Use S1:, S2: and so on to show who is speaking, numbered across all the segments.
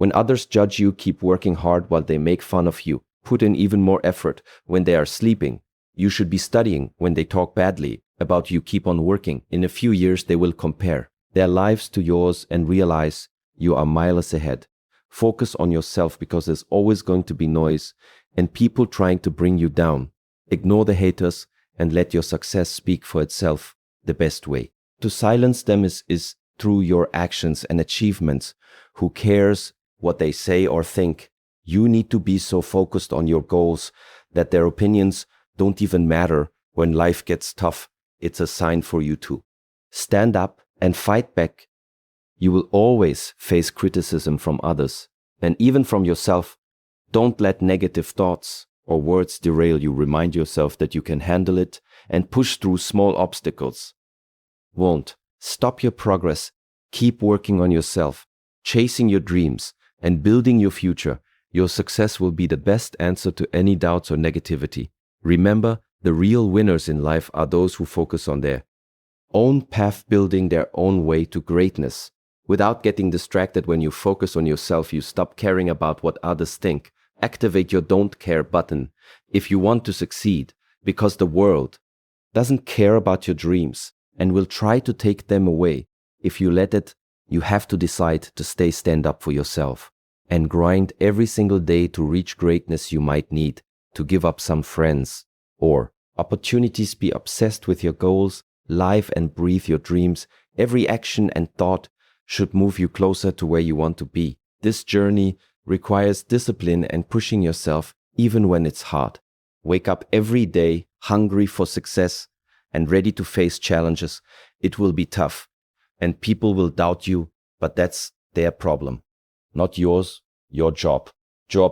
S1: When others judge you, keep working hard while they make fun of you. Put in even more effort when they are sleeping. You should be studying when they talk badly about you. Keep on working. In a few years, they will compare their lives to yours and realize you are miles ahead. Focus on yourself because there's always going to be noise and people trying to bring you down. Ignore the haters and let your success speak for itself the best way. To silence them is through your actions and achievements. Who cares what they say or think? You need to be so focused on your goals that their opinions don't even matter when life gets tough. It's a sign for you to stand up and fight back. You will always face criticism from others and even from yourself. Don't let negative thoughts or words derail you. Remind yourself that you can handle it and push through small obstacles. Won't stop your progress. Keep working on yourself, chasing your dreams, and building your future. Your success will be the best answer to any doubts or negativity. Remember, the real winners in life are those who focus on their own path, building their own way to greatness. Without getting distracted, when you focus on yourself, you stop caring about what others think. Activate your don't care button if you want to succeed, because the world doesn't care about your dreams and will try to take them away. If you let it, you have to decide to stand up for yourself and grind every single day to reach greatness. You might need to give up some friends or opportunities. Be obsessed with your goals, live and breathe your dreams. Every action and thought should move you closer to where you want to be. This journey requires discipline and pushing yourself even when it's hard. Wake up every day hungry for success and ready to face challenges. It will be tough and people will doubt you, but that's their problem, not yours. Your job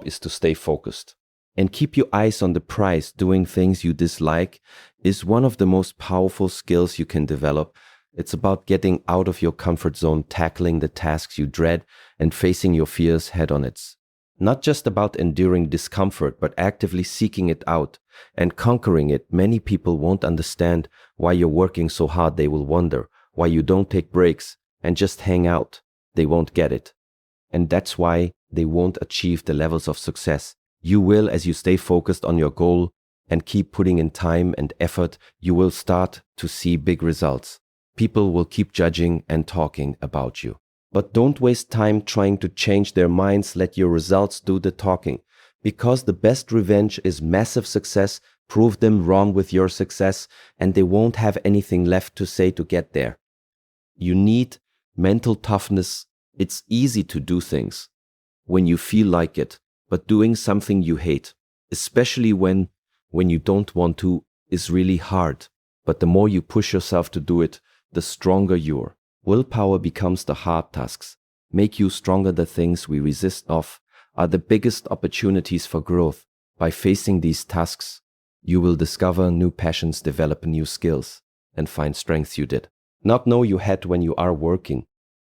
S1: is to stay focused and keep your eyes on the prize. Doing things you dislike is one of the most powerful skills you can develop. It's about getting out of your comfort zone, tackling the tasks you dread, and facing your fears head on. It's not just about enduring discomfort, but actively seeking it out and conquering it. Many people won't understand why you're working so hard. They will wonder why you don't take breaks and just hang out. They won't get it. And that's why they won't achieve the levels of success you will. As you stay focused on your goal and keep putting in time and effort, you will start to see big results. People will keep judging and talking about you, but don't waste time trying to change their minds. Let your results do the talking, because the best revenge is massive success. Prove them wrong with your success and they won't have anything left to say to get there. You need mental toughness. It's easy to do things when you feel like it, but doing something you hate, especially when you don't want to, is really hard. But the more you push yourself to do it, the stronger your willpower becomes. The hard tasks make you stronger. The things we resist of are the biggest opportunities for growth. By facing these tasks, you will discover new passions, develop new skills, and find strengths you did not know you had when you are working.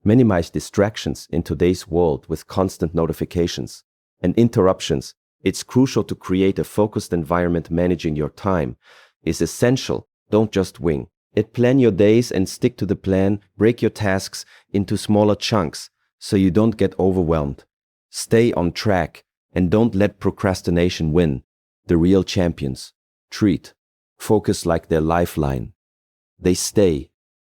S1: Minimize distractions in today's world with constant notifications and interruptions. It's crucial to create a focused environment. Managing your time is essential. Don't just wing it. Plan your days and stick to the plan. Break your tasks into smaller chunks so you don't get overwhelmed. Stay on track and don't let procrastination win. The real champions treat focus like their lifeline. They stay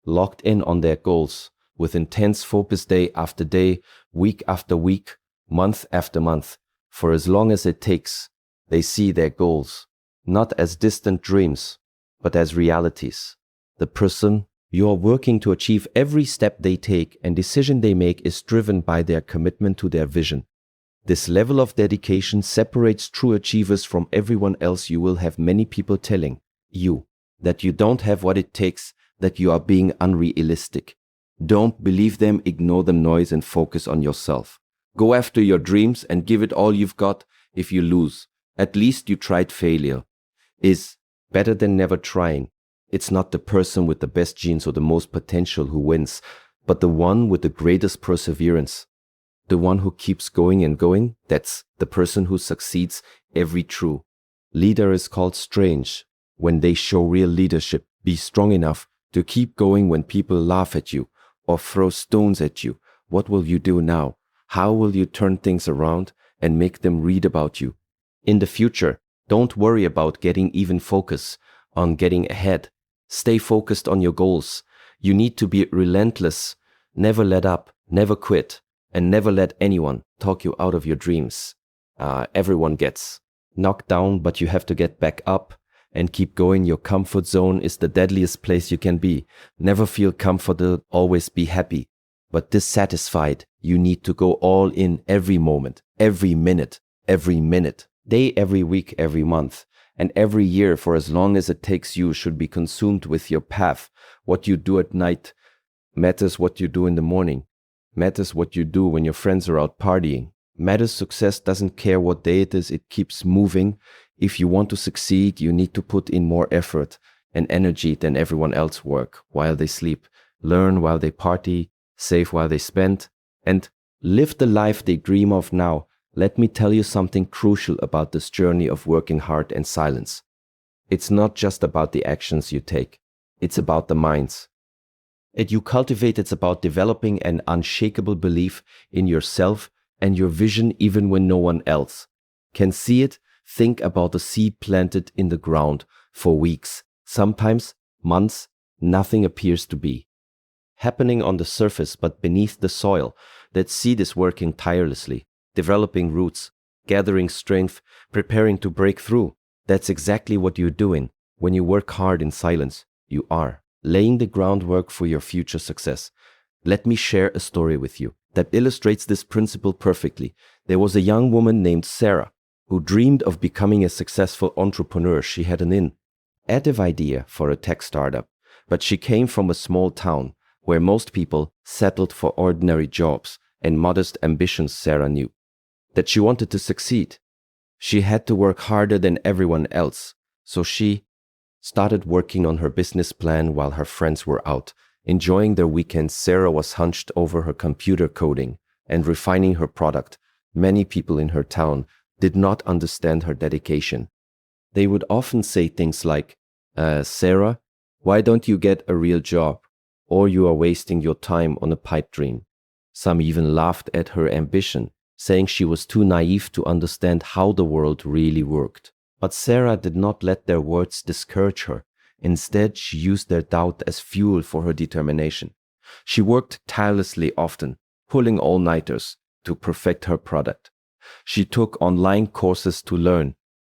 S1: locked in on their goals with intense focus day after day, week after week, month after month, for as long as it takes. They see their goals not as distant dreams, but as realities. The person you are working to achieve, every step they take and decision they make is driven by their commitment to their vision. This level of dedication separates true achievers from everyone else. You will have many people telling you that you don't have what it takes, that you are being unrealistic. Don't believe them, ignore the noise and focus on yourself. Go after your dreams and give it all you've got. If you lose, at least you tried. Failure is better than never trying. It's not the person with the best genes or the most potential who wins, but the one with the greatest perseverance. The one who keeps going and going, that's the person who succeeds. Every true leader is called strange when they show real leadership. Be strong enough to keep going when people laugh at you or throw stones at you. What will you do now? How will you turn things around and make them read about you? In the future, don't worry about getting even, focus on getting ahead. Stay focused on your goals. You need to be relentless. Never let up, never quit, and never let anyone talk you out of your dreams. Everyone gets knocked down, but you have to get back up and keep going. Your comfort zone is the deadliest place you can be. Never feel comfortable, always be happy. But dissatisfied, you need to go all in every moment, every minute, day, every week, every month, and every year. For as long as it takes, you should be consumed with your path. What you do at night matters. What you do in the morning matters. What you do when your friends are out partying matters. Success doesn't care what day it is, it keeps moving. If you want to succeed, you need to put in more effort and energy than everyone else. Work while they sleep, learn while they party, save while they spend, and live the life they dream of now. Let me tell you something crucial about this journey of working hard and silence. It's not just about the actions you take, it's about the minds that you cultivate. It's about developing an unshakable belief in yourself and your vision even when no one else can see it. Think about the seed planted in the ground for weeks, sometimes months. Nothing appears to be happening on the surface, but beneath the soil, that seed is working tirelessly, developing roots, gathering strength, preparing to break through. That's exactly what you're doing. When you work hard in silence, you are laying the groundwork for your future success. Let me share a story with you that illustrates this principle perfectly. There was a young woman named Sarah who dreamed of becoming a successful entrepreneur. She had an innovative idea for a tech startup, but she came from a small town where most people settled for ordinary jobs and modest ambitions. Sarah knew that she wanted to succeed. She had to work harder than everyone else, so she started working on her business plan while her friends were out enjoying their weekends. Sarah was hunched over her computer, coding and refining her product. Many people in her town did not understand her dedication. They would often say things like, Sarah, why don't you get a real job? Or you are wasting your time on a pipe dream. Some even laughed at her ambition, saying she was too naive to understand how the world really worked. But Sarah did not let their words discourage her. Instead, she used their doubt as fuel for her determination. She worked tirelessly, often pulling all-nighters to perfect her product. She took online courses to learn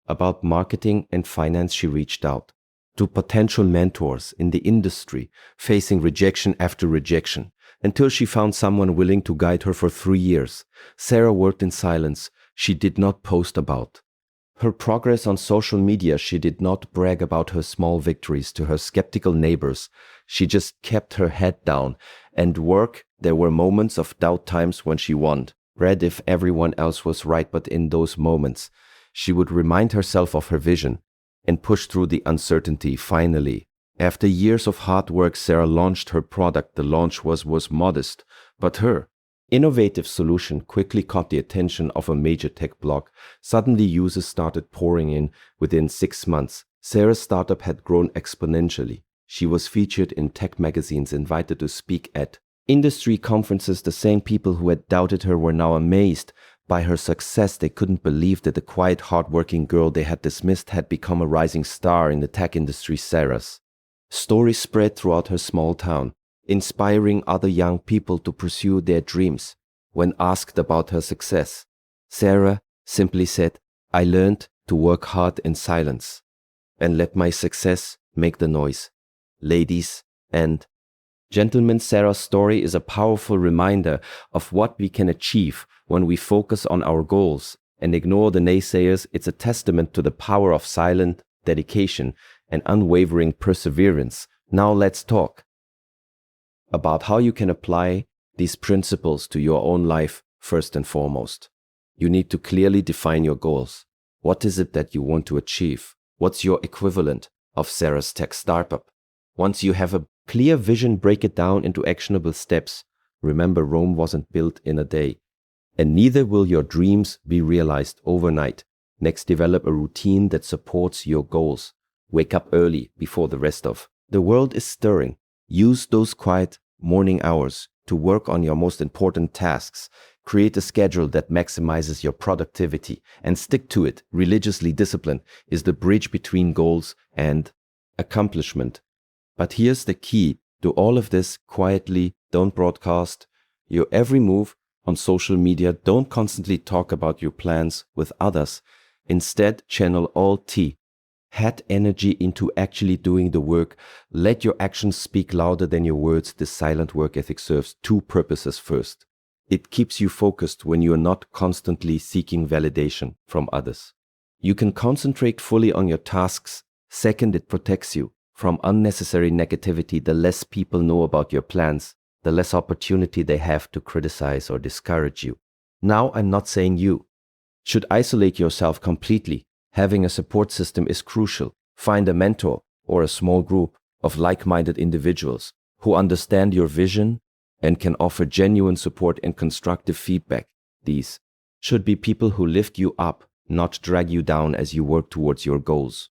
S1: about marketing and finance. She reached out to potential mentors in the industry, facing rejection after rejection, until she found someone willing to guide her. For 3 years, Sarah worked in silence. She did not post about her progress on social media. She did not brag about her small victories to her skeptical neighbors. She just kept her head down and worked. There were moments of doubt, times when she wondered if everyone else was right, but in those moments, she would remind herself of her vision and push through the uncertainty. Finally, after years of hard work, Sarah launched her product. The launch was modest, but her innovative solution quickly caught the attention of a major tech blog. Suddenly, users started pouring in. Within 6 months, Sarah's startup had grown exponentially. She was featured in tech magazines, invited to speak at industry conferences. The same people who had doubted her were now amazed by her success. They couldn't believe that the quiet, hardworking girl they had dismissed had become a rising star in the tech industry. Sarah's story spread throughout her small town, inspiring other young people to pursue their dreams. When asked about her success, Sarah simply said, "I learned to work hard in silence and let my success make the noise." Ladies and gentlemen, Sarah's story is a powerful reminder of what we can achieve when we focus on our goals and ignore the naysayers. It's a testament to the power of silent dedication and unwavering perseverance. Now let's talk about how you can apply these principles to your own life. First and foremost, you need to clearly define your goals. What is it that you want to achieve? What's your equivalent of Sarah's tech startup? Once you have a clear vision, break it down into actionable steps. Remember, Rome wasn't built in a day, and neither will your dreams be realized overnight. Next, develop a routine that supports your goals. Wake up early before the rest of the world is stirring. Use those quiet morning hours to work on your most important tasks. Create a schedule that maximizes your productivity and stick to it. Religiously discipline is the bridge between goals and accomplishment. But here's the key. Do all of this quietly. Don't broadcast your every move on social media. Don't constantly talk about your plans with others. Instead, channel all T. Add energy into actually doing the work. Let your actions speak louder than your words. This silent work ethic serves two purposes. First, it keeps you focused when you are not constantly seeking validation from others. You can concentrate fully on your tasks. Second, it protects you from unnecessary negativity. The less people know about your plans, the less opportunity they have to criticize or discourage you. Now, I'm not saying you should isolate yourself completely. Having a support system is crucial. Find a mentor or a small group of like-minded individuals who understand your vision and can offer genuine support and constructive feedback. These should be people who lift you up, not drag you down as you work towards your goals.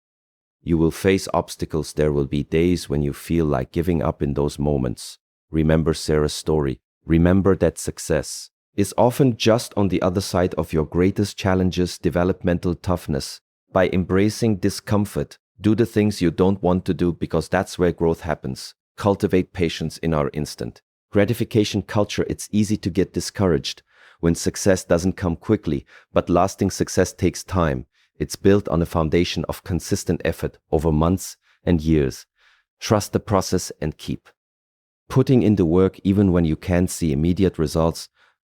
S1: You will face obstacles. There will be days when you feel like giving up. In those moments, remember Sarah's story. Remember that success is often just on the other side of your greatest challenges. Developmental toughness. By embracing discomfort, do the things you don't want to do because that's where growth happens. Cultivate patience in our instant gratification culture. It's easy to get discouraged when success doesn't come quickly, but lasting success takes time. It's built on a foundation of consistent effort over months and years. Trust the process and keep putting in the work even when you can't see immediate results.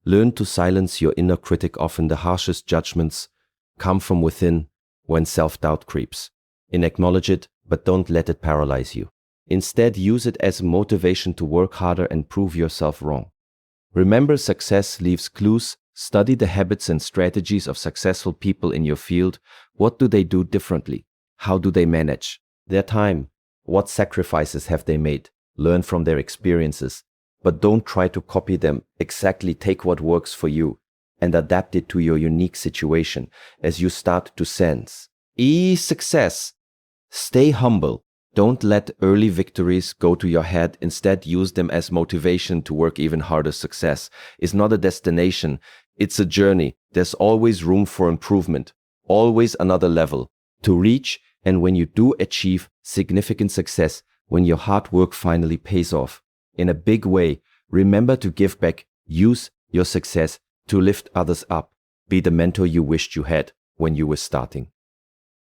S1: Learn to silence your inner critic. Often the harshest judgments come from within. When self-doubt creeps, acknowledge it, but don't let it paralyze you. Instead, use it as motivation to work harder and prove yourself wrong. Remember, success leaves clues. Study the habits and strategies of successful people in your field. What do they do differently? How do they manage their time? What sacrifices have they made? Learn from their experiences, but don't try to copy them. Exactly, take what works for you and adapt it to your unique situation. As you start to sense success, stay humble. Don't let early victories go to your head. Instead, use them as motivation to work even harder. Success is not a destination, it's a journey. There's always room for improvement, always another level to reach. And when you do achieve significant success, when your hard work finally pays off in a big way, remember to give back. Use your success to lift others up. Be the mentor you wished you had when you were starting.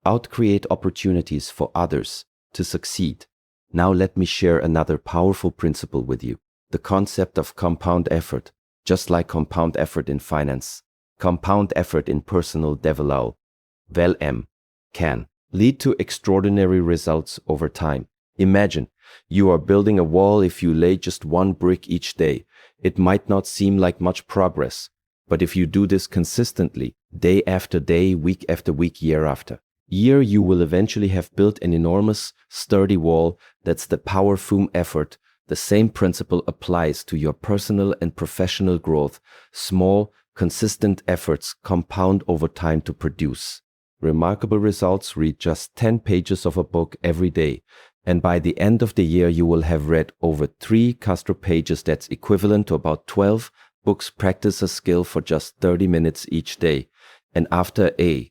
S1: Outcreate opportunities for others to succeed. Now let me share another powerful principle with you. The concept of compound effort. Just like compound effort in finance, compound effort in personal development can lead to extraordinary results over time. Imagine you are building a wall. If you lay just one brick each day, it might not seem like much progress. But if you do this consistently, day after day, week after week, year after year, you will eventually have built an enormous, sturdy wall. That's the powerful effort. The same principle applies to your personal and professional growth. Small, consistent efforts compound over time to produce remarkable results. Read just 10 pages of a book every day, and by the end of the year, you will have read over 3 Castro pages. That's equivalent to about 12 books. Practice a skill for just 30 minutes each day, and after a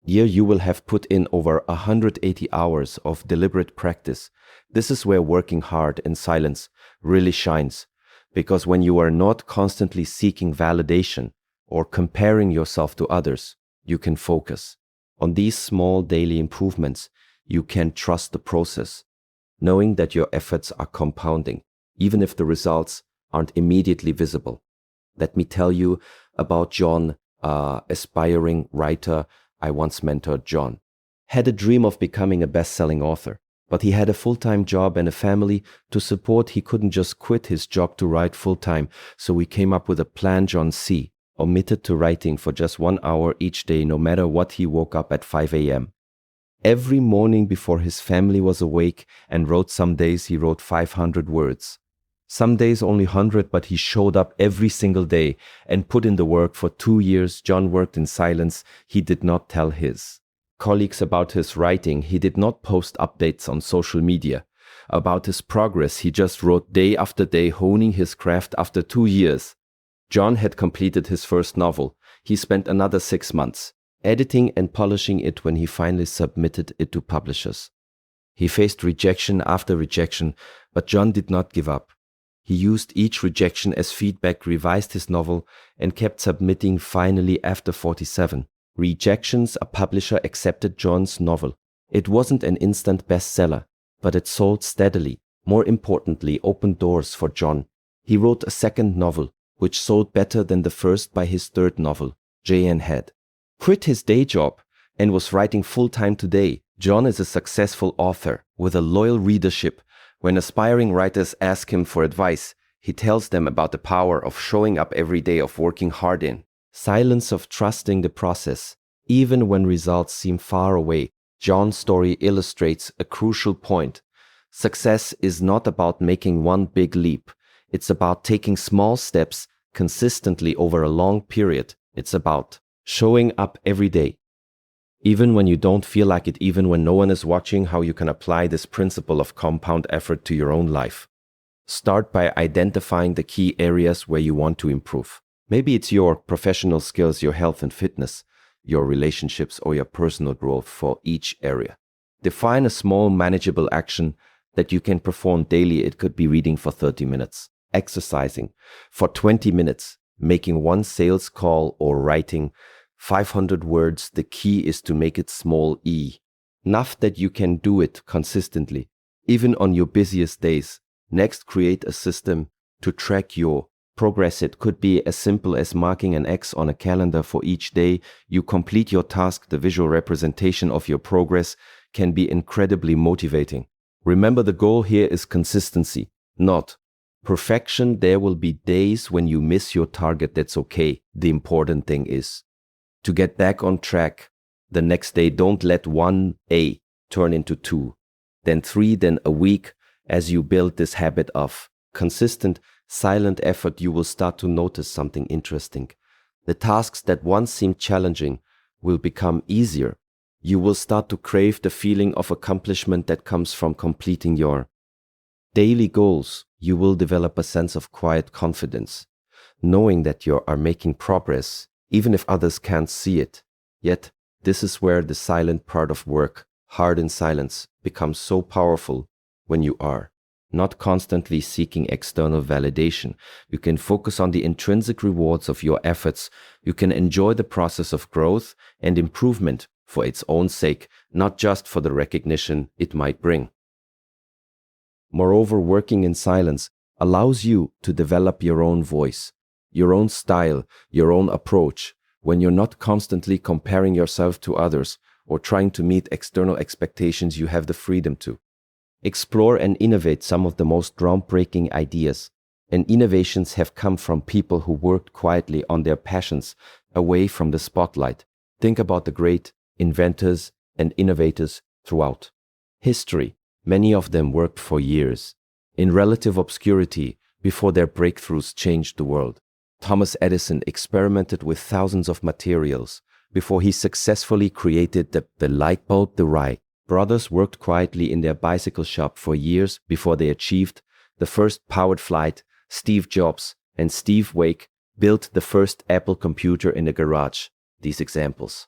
S1: year, you will have put in over 180 hours of deliberate practice. This is where working hard in silence really shines, because when you are not constantly seeking validation or comparing yourself to others, you can focus on these small daily improvements. You can trust the process, knowing that your efforts are compounding, even if the results aren't immediately visible. Let me tell you about John, aspiring writer. I once mentored John. Had a dream of becoming a best-selling author, but he had a full-time job and a family to support. He couldn't just quit his job to write full-time, so we came up with a plan. John C. omitted to writing for just 1 hour each day, no matter what. He woke up at 5 a.m. every morning before his family was awake and wrote. Some days he wrote 500 words. Some days only 100, but he showed up every single day and put in the work. For 2 years, John worked in silence. He did not tell his colleagues about his writing. He did not post updates on social media. about his progress he just wrote day after day, honing his craft. After 2 years, John had completed his first novel. He spent another 6 months editing and polishing it when he finally submitted it to publishers. He faced rejection after rejection, but John did not give up. He used each rejection as feedback, revised his novel, and kept submitting. Finally, after 47 rejections, a publisher accepted John's novel. It wasn't an instant bestseller, but it sold steadily. More importantly, opened doors for John. He wrote a second novel, which sold better than the first by his third novel, J.N. had quit his day job and was writing full-time today. John is a successful author with a loyal readership. When aspiring writers ask him for advice, he tells them about the power of showing up every day, of working hard in silence, of trusting the process, even when results seem far away. John's story illustrates a crucial point. Success is not about making one big leap. It's about taking small steps consistently over a long period. It's about showing up every day, even when you don't feel like it, even when no one is watching. How you can apply this principle of compound effort to your own life. Start by identifying the key areas where you want to improve. Maybe it's your professional skills, your health and fitness, your relationships, or your personal growth. For each area, define a small, manageable action that you can perform daily. It could be reading for 30 minutes, exercising for 20 minutes, making one sales call, or writing 500 words. The key is to make it small, enough that you can do it consistently, even on your busiest days. Next, create a system to track your progress. It could be as simple as marking an X on a calendar for each day you complete your task. The visual representation of your progress can be incredibly motivating. Remember, the goal here is consistency, not perfection. There will be days when you miss your target. That's okay. The important thing is to get back on track the next day. Don't let 1A turn into 2, then 3, then a week. As you build this habit of consistent, silent effort, you will start to notice something interesting. The tasks that once seemed challenging will become easier. You will start to crave the feeling of accomplishment that comes from completing your daily goals. You will develop a sense of quiet confidence, knowing that you are making progress, even if others can't see it. Yet, this is where the silent part of work, hard in silence, becomes so powerful. When you are not constantly seeking external validation, you can focus on the intrinsic rewards of your efforts. You can enjoy the process of growth and improvement for its own sake, not just for the recognition it might bring. Moreover, working in silence allows you to develop your own voice, your own style, your own approach. When you're not constantly comparing yourself to others or trying to meet external expectations, you have the freedom to explore and innovate. Some of the most groundbreaking ideas and innovations have come from people who worked quietly on their passions, away from the spotlight. Think about the great inventors and innovators throughout history. Many of them worked for years in relative obscurity before their breakthroughs changed the world. Thomas Edison experimented with thousands of materials before he successfully created the light bulb. The Wright brothers worked quietly in their bicycle shop for years before they achieved the first powered flight. Steve Jobs and Steve Wake built the first Apple computer in a garage. These examples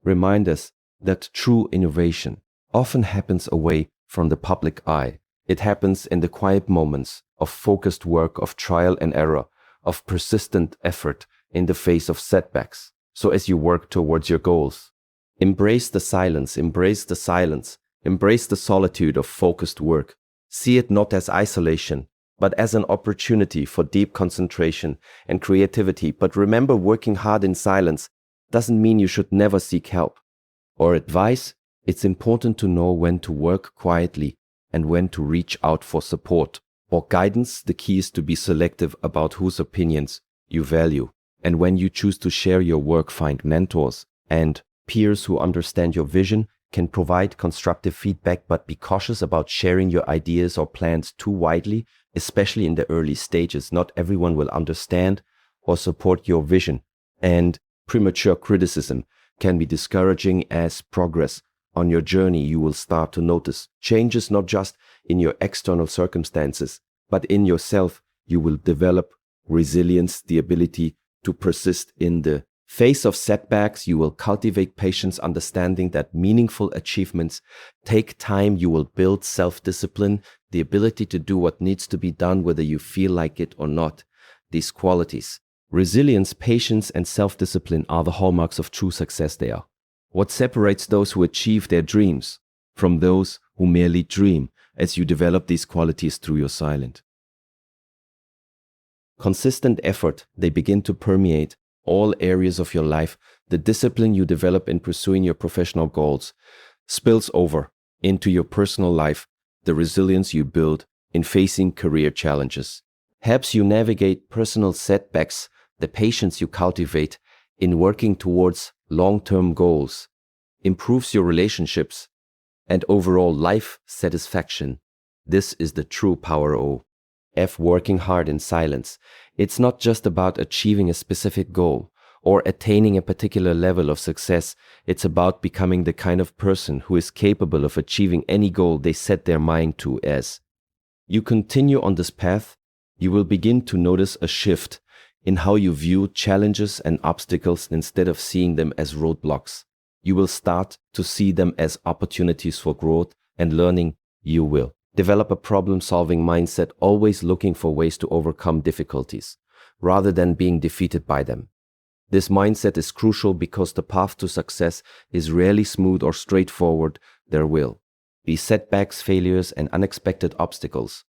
S1: remind us that true innovation often happens away from the public eye. It happens in the quiet moments of focused work, of trial and error, of persistent effort in the face of setbacks. So as you work towards your goals, embrace the silence, embrace the silence, embrace the solitude of focused work. See it not as isolation, but as an opportunity for deep concentration and creativity. But remember, working hard in silence doesn't mean you should never seek help or advice. It's important to know when to work quietly and when to reach out for support or guidance. The key is to be selective about whose opinions you value. And when you choose to share your work, find mentors and peers who understand your vision, can provide constructive feedback, but be cautious about sharing your ideas or plans too widely, especially in the early stages. Not everyone will understand or support your vision, and premature criticism can be discouraging as progress On your journey, you will start to notice changes not just in your external circumstances, but in yourself. You will develop resilience, the ability to persist in the face of setbacks. You will cultivate patience, understanding that meaningful achievements take time. You will build self-discipline, the ability to do what needs to be done, whether you feel like it or not. These qualities, resilience, patience, and self-discipline, are the hallmarks of true success. They are what separates those who achieve their dreams from those who merely dream. As you develop these qualities through your silent, consistent effort, they begin to permeate all areas of your life. The discipline you develop in pursuing your professional goals spills over into your personal life. The resilience you build in facing career challenges helps you navigate personal setbacks. The patience you cultivate in working towards long-term goals improves your relationships and overall life satisfaction. This is the true power of working hard in silence. It's not just about achieving a specific goal or attaining a particular level of success. It's about becoming the kind of person who is capable of achieving any goal they set their mind to. As you continue on this path, you will begin to notice a shift in how you view challenges and obstacles. Instead of seeing them as roadblocks, you will start to see them as opportunities for growth and learning. You will develop a problem-solving mindset, always looking for ways to overcome difficulties rather than being defeated by them. This mindset is crucial because the path to success is rarely smooth or straightforward. There will be setbacks, failures, and unexpected obstacles.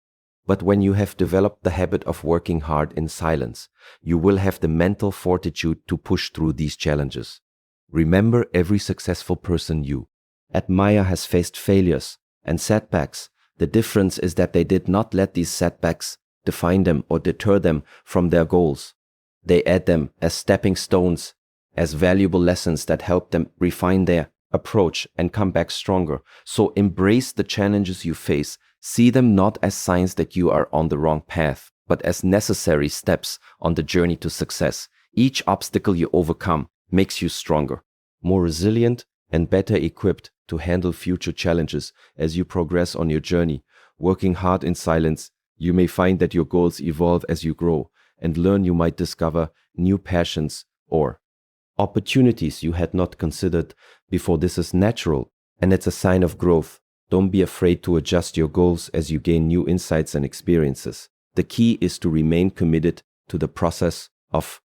S1: But when you have developed the habit of working hard in silence, you will have the mental fortitude to push through these challenges. Remember, every successful person you admire has faced failures and setbacks. The difference is that they did not let these setbacks define them or deter them from their goals. They add them as stepping stones, as valuable lessons that help them refine their approach and come back stronger. So embrace the challenges you face. See them not as signs that you are on the wrong path, but as necessary steps on the journey to success. Each obstacle you overcome makes you stronger, more resilient, and better equipped to handle future challenges as you progress on your journey. Working hard in silence, you may find that your goals evolve as you grow and learn. You might discover new passions or opportunities you had not considered before. This is natural, and it's a sign of growth. Don't be afraid to adjust your goals as you gain new insights and experiences. The key is to remain committed to the process of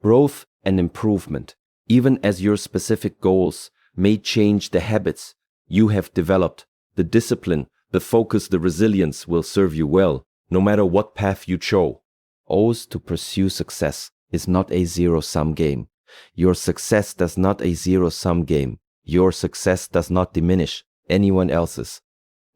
S1: growth and improvement. Even as your specific goals may change, the habits you have developed, the discipline, the focus, the resilience will serve you well, no matter what path you chose. To pursue success is not a zero-sum game. Your success does not a zero-sum game. Your success does not diminish anyone else's,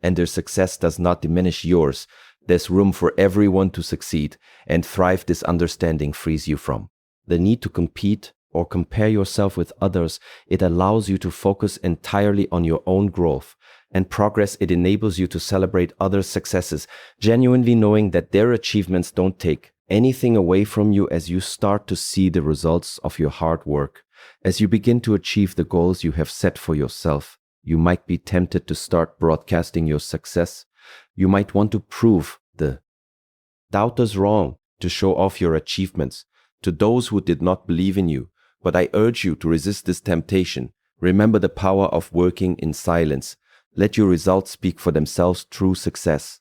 S1: and their success does not diminish yours. There's room for everyone to succeed and thrive. This understanding frees you from the need to compete or compare yourself with others. It allows you to focus entirely on your own growth and progress. It enables you to celebrate others' successes, genuinely knowing that their achievements don't take anything away from you. As you start to see the results of your hard work, as you begin to achieve the goals you have set for yourself, you might be tempted to start broadcasting your success. You might want to prove the doubters wrong, to show off your achievements to those who did not believe in you. But I urge you to resist this temptation. Remember the power of working in silence. Let your results speak for themselves. True success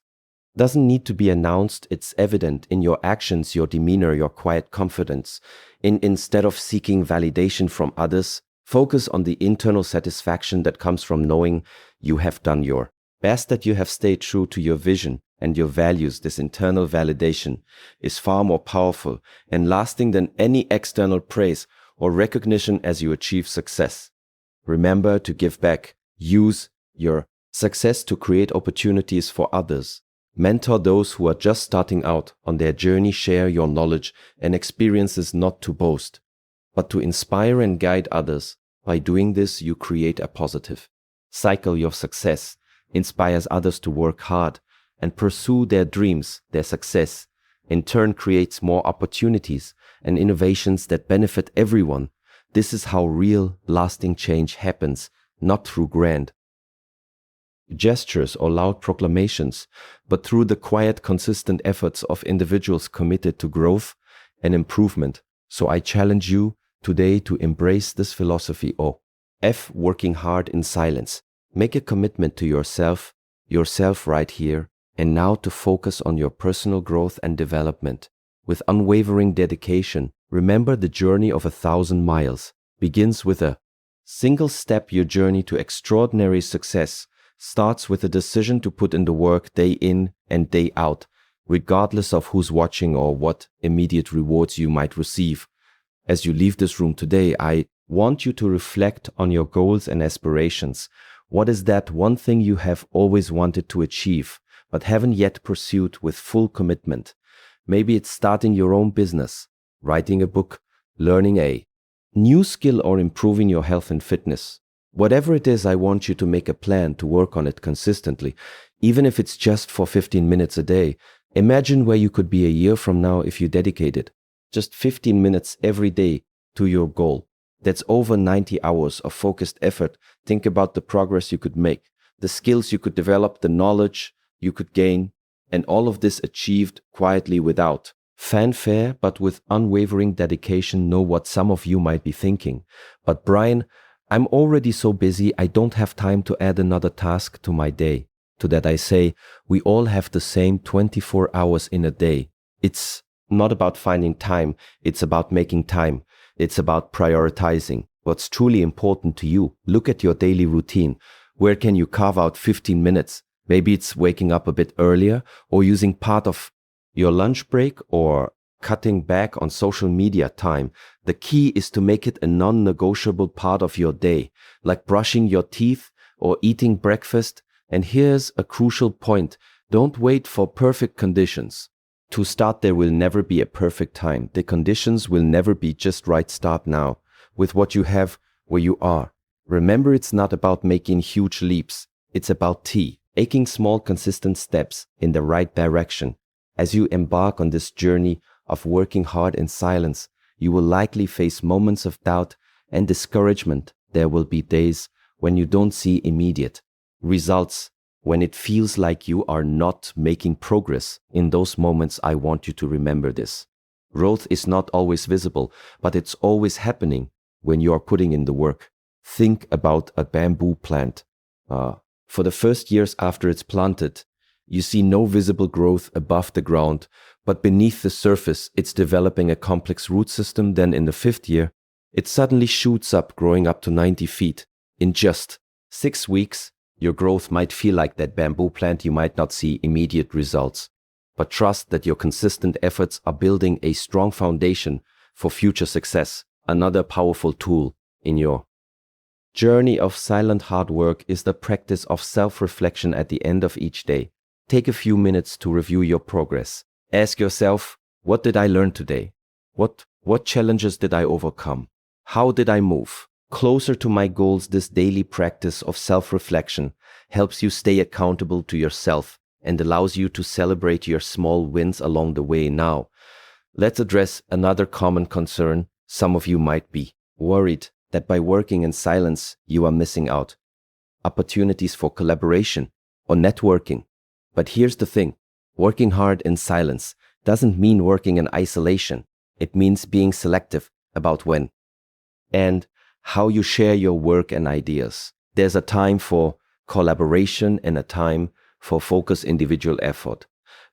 S1: doesn't need to be announced. It's evident in your actions, your demeanor, your quiet confidence. Instead of seeking validation from others, focus on the internal satisfaction that comes from knowing you have done your best, that you have stayed true to your vision and your values. This internal validation is far more powerful and lasting than any external praise or recognition as you achieve success. Remember to give back. Use your success to create opportunities for others. Mentor those who are just starting out on their journey. Share your knowledge and experiences, not to boast, but to inspire and guide others. By doing this, you create a positive cycle. Your success inspires others to work hard and pursue their dreams. Their success, in turn, creates more opportunities and innovations that benefit everyone. This is how real, lasting change happens. not through grand gestures or loud proclamations, but through the quiet, consistent efforts of individuals committed to growth and improvement. So I challenge you today to embrace this philosophy. F, working hard in silence. Make a commitment to yourself right here and now, to focus on your personal growth and development. With unwavering dedication, remember the journey of 1,000 miles begins with a single step. Your journey to extraordinary success starts with a decision to put in the work day in and day out, regardless of who's watching or what immediate rewards you might receive. As you leave this room today, I want you to reflect on your goals and aspirations. What is that one thing you have always wanted to achieve, but haven't yet pursued with full commitment? Maybe it's starting your own business, writing a book, learning a new skill, or improving your health and fitness. Whatever it is, I want you to make a plan to work on it consistently, even if it's just for 15 minutes a day. Imagine where you could be a year from now if you dedicated just 15 minutes every day to your goal. That's over 90 hours of focused effort. Think about the progress you could make, the skills you could develop, the knowledge you could gain, and all of this achieved quietly without fanfare, but with unwavering dedication. Know what some of you might be thinking. But Brian, I'm already so busy, I don't have time to add another task to my day. To that I say, we all have the same 24 hours in a day. It's not about finding time, it's about making time. It's about prioritizing what's truly important to you. Look at your daily routine. Where can you carve out 15 minutes? Maybe it's waking up a bit earlier, or using part of your lunch break, or cutting back on social media time. The key is to make it a non-negotiable part of your day, like brushing your teeth or eating breakfast. And here's a crucial point. Don't wait for perfect conditions. To start, there will never be a perfect time. The conditions will never be just right. Start now with what you have where you are. Remember, it's not about making huge leaps. It's about taking small, consistent steps in the right direction. As you embark on this journey of working hard in silence, you will likely face moments of doubt and discouragement. There will be days when you don't see immediate results, when it feels like you are not making progress. In those moments, I want you to remember this. Growth is not always visible, but it's always happening when you are putting in the work. Think about a bamboo plant. For the first years after it's planted, you see no visible growth above the ground, but beneath the surface, it's developing a complex root system. Then in the 5th year, it suddenly shoots up, growing up to 90 feet. In just 6 weeks, your growth might feel like that bamboo plant. You might not see immediate results, but trust that your consistent efforts are building a strong foundation for future success. Another powerful tool in your journey of silent hard work is the practice of self-reflection at the end of each day. Take a few minutes to review your progress. Ask yourself, what did I learn today? What challenges did I overcome? How did I move closer to my goals? This daily practice of self-reflection helps you stay accountable to yourself and allows you to celebrate your small wins along the way. Now, let's address another common concern. Some of you might be worried that by working in silence, you are missing out opportunities for collaboration or networking. But here's the thing. Working hard in silence doesn't mean working in isolation. It means being selective about when and how you share your work and ideas. There's a time for collaboration and a time for focused individual effort.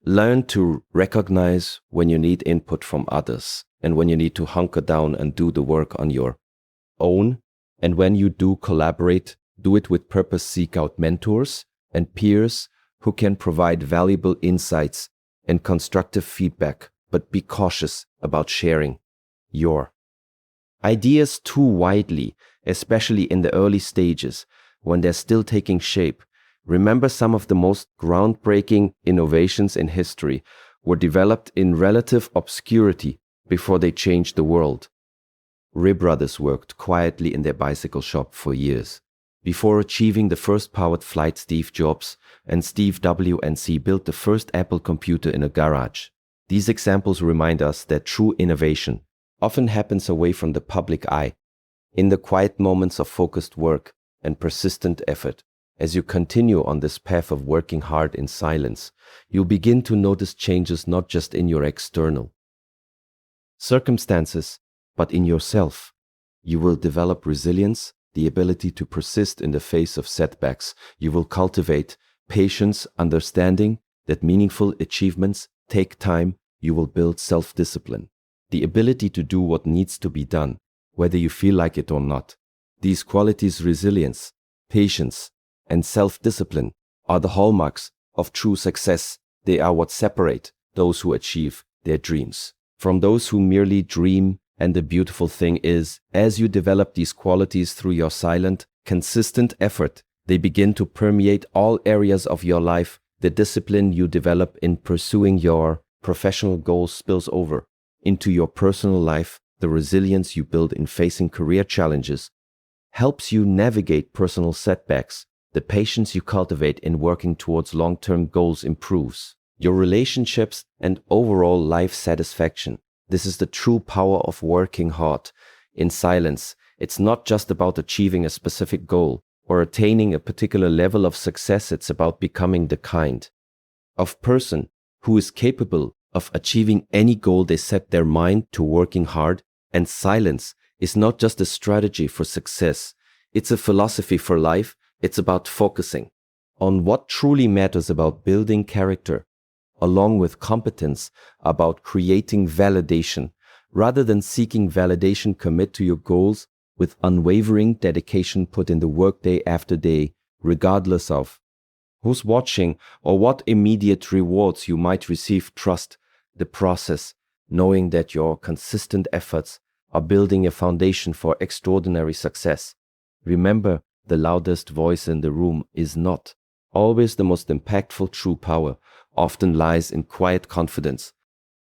S1: Learn to recognize when you need input from others and when you need to hunker down and do the work on your own. And when you do collaborate, do it with purpose. Seek out mentors and peers who can provide valuable insights and constructive feedback, but be cautious about sharing your ideas too widely, especially in the early stages when they're still taking shape. Remember, some of the most groundbreaking innovations in history were developed in relative obscurity before they changed the world. Wright brothers worked quietly in their bicycle shop for years. Before achieving the first powered flight, Steve Jobs and Steve W&C built the first Apple computer in a garage. These examples remind us that true innovation often happens away from the public eye, in the quiet moments of focused work. and persistent effort. As you continue on this path of working hard in silence, you'll begin to notice changes not just in your external circumstances, but in yourself. You will develop resilience, the ability to persist in the face of setbacks. You will cultivate patience, understanding that meaningful achievements take time. You will build self-discipline, the ability to do what needs to be done, whether you feel like it or not. These qualities, resilience, patience, and self-discipline, are the hallmarks of true success. They are what separate those who achieve their dreams from those who merely dream. And the beautiful thing is, as you develop these qualities through your silent, consistent effort, they begin to permeate all areas of your life. The discipline you develop in pursuing your professional goals spills over into your personal life. The resilience you build in facing career challenges helps you navigate personal setbacks. The patience you cultivate in working towards long-term goals improves your relationships and overall life satisfaction. This is the true power of working hard in silence. It's not just about achieving a specific goal or attaining a particular level of success. It's about becoming the kind of person who is capable of achieving any goal they set their mind to. Working hard and silence is not just a strategy for success. It's a philosophy for life. It's about focusing on what truly matters, about building character, along with competence, about creating validation. Rather than seeking validation, commit to your goals with unwavering dedication. Put in the work day after day, regardless of who's watching or what immediate rewards you might receive. Trust the process, knowing that your consistent efforts are building a foundation for extraordinary success. Remember, the loudest voice in the room is not always the most impactful. True power often lies in quiet confidence,